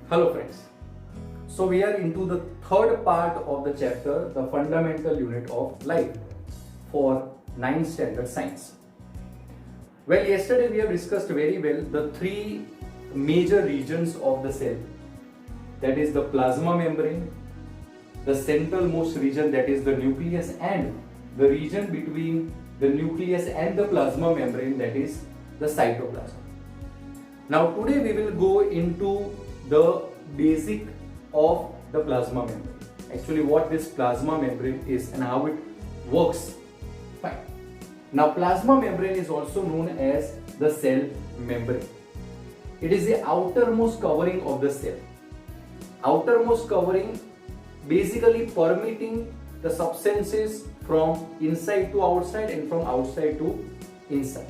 Hello friends. So we are into the third part of the chapter, the fundamental unit of life for 9th standard science. Well, yesterday we have discussed very well the three major regions of the cell. That is the plasma membrane, the centralmost region, that is the nucleus, and the region between the nucleus and the plasma membrane, that is the cytoplasm. Now today we will go into the basic of the plasma membrane. Actually what this plasma membrane is and how it works. Fine. Now plasma membrane is also known as the cell membrane. It is the outermost covering of the cell. Outermost covering basically permitting the substances from inside to outside and from outside to inside.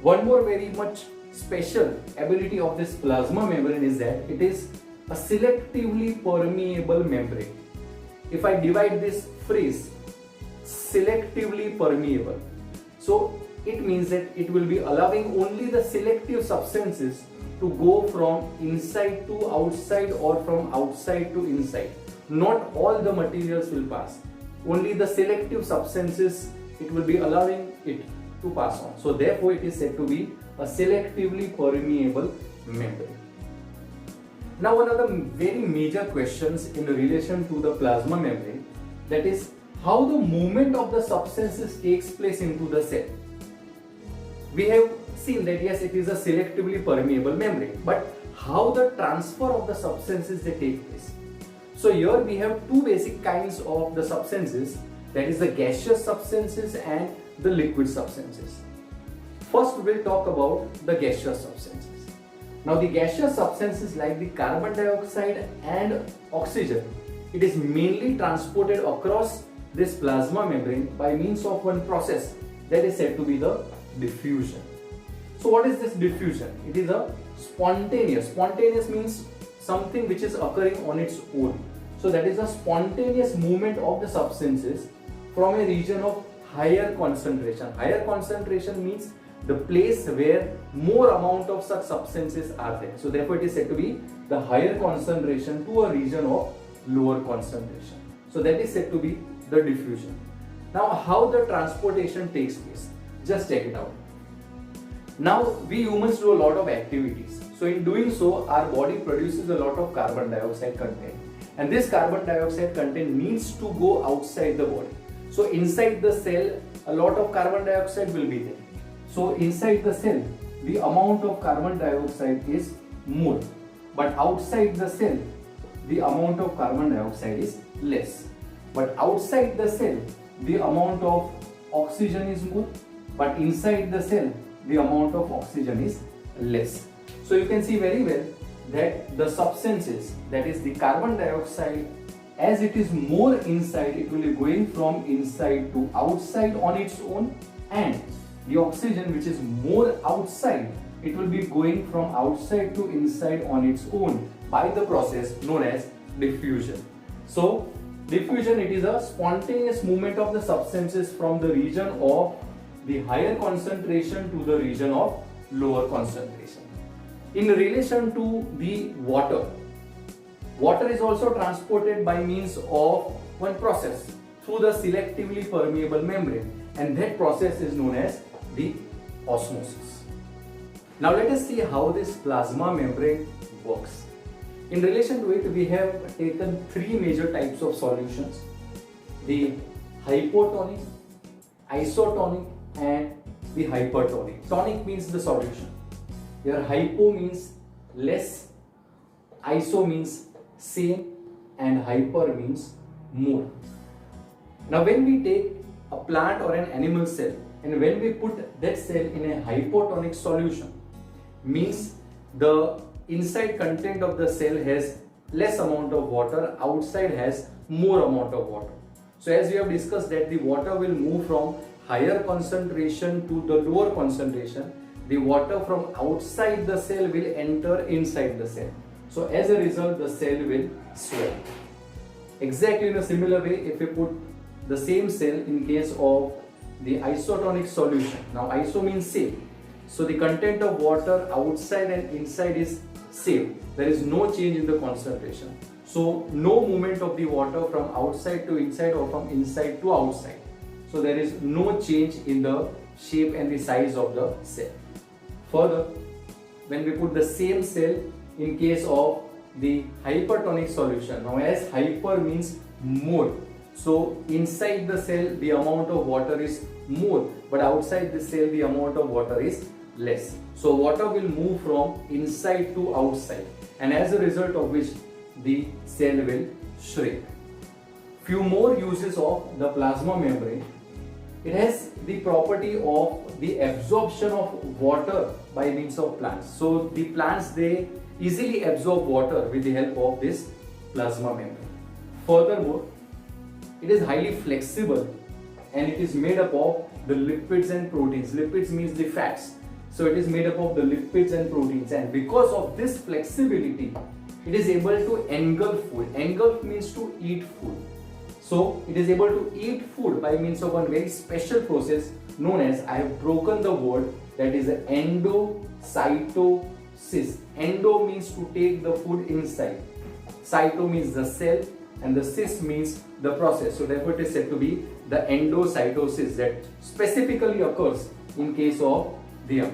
One more very much special ability of this plasma membrane is that it is a selectively permeable membrane. If I divide this phrase, selectively permeable, so it means that it will be allowing only the selective substances to go from inside to outside or from outside to inside. Not all the materials will pass. Only the selective substances it will be allowing it to pass on. So therefore it is said to be a selectively permeable membrane. Now one of the very major questions in relation to the plasma membrane, that is how the movement of the substances takes place into the cell. We have seen that yes, it is a selectively permeable membrane, but how the transfer of the substances they take place. So here we have two basic kinds of the substances, that is the gaseous substances and the liquid substances. First we will talk about the gaseous substances. Now the gaseous substances like the carbon dioxide and oxygen, it is mainly transported across this plasma membrane by means of one process that is said to be the diffusion. So what is this diffusion? It is a spontaneous. Spontaneous means something which is occurring on its own. So that is a spontaneous movement of the substances from a region of higher concentration. Higher concentration means the place where more amount of such substances are there. So therefore it is said to be the higher concentration to a region of lower concentration. So that is said to be the diffusion. Now how the transportation takes place? Just check it out. Now we humans do a lot of activities. So in doing so our body produces a lot of carbon dioxide content. And this carbon dioxide content needs to go outside the body. So inside the cell a lot of carbon dioxide will be there. So inside the cell, the amount of carbon dioxide is more, but outside the cell, the amount of carbon dioxide is less. But outside the cell, the amount of oxygen is more, but inside the cell, the amount of oxygen is less. So you can see very well that the substances, that is the carbon dioxide, as it is more inside, it will be going from inside to outside on its own, and the oxygen which is more outside, it will be going from outside to inside on its own by the process known as diffusion. So diffusion, it is a spontaneous movement of the substances from the region of the higher concentration to the region of lower concentration. In relation to the water, water is also transported by means of one process through the selectively permeable membrane, and that process is known as the osmosis. Now let us see how this plasma membrane works. In relation to it, we have taken three major types of solutions: the hypotonic, isotonic and the hypertonic. Tonic means the solution. Here hypo means less, iso means same, and hyper means more. Now when we take a plant or an animal cell and when we put that cell in a hypotonic solution, means the inside content of the cell has less amount of water, outside has more amount of water. So as we have discussed that the water will move from higher concentration to the lower concentration, the water from outside the cell will enter inside the cell. So as a result the cell will swell. Exactly in a similar way, if we put the same cell in case of the isotonic solution. Now iso means same. So the content of water outside and inside is same. There is no change in the concentration. So no movement of the water from outside to inside or from inside to outside. So there is no change in the shape and the size of the cell. Further, when we put the same cell in case of the hypertonic solution, now as hyper means more. So inside the cell the amount of water is more, but outside the cell the amount of water is less. So water will move from inside to outside, and as a result of which the cell will shrink. Few more uses of the plasma membrane. It has the property of the absorption of water by means of plants. So the plants, they easily absorb water with the help of this plasma membrane. Furthermore, it is highly flexible and it is made up of the lipids and proteins. Lipids means the fats. So it is made up of the lipids and proteins, and because of this flexibility, it is able to engulf food. Engulf means to eat food. So it is able to eat food by means of one very special process known as, I have broken the word, that is endocytosis. Endo means to take the food inside. Cyto means the cell, and the cis means the process. So therefore it is said to be the endocytosis that specifically occurs in case of the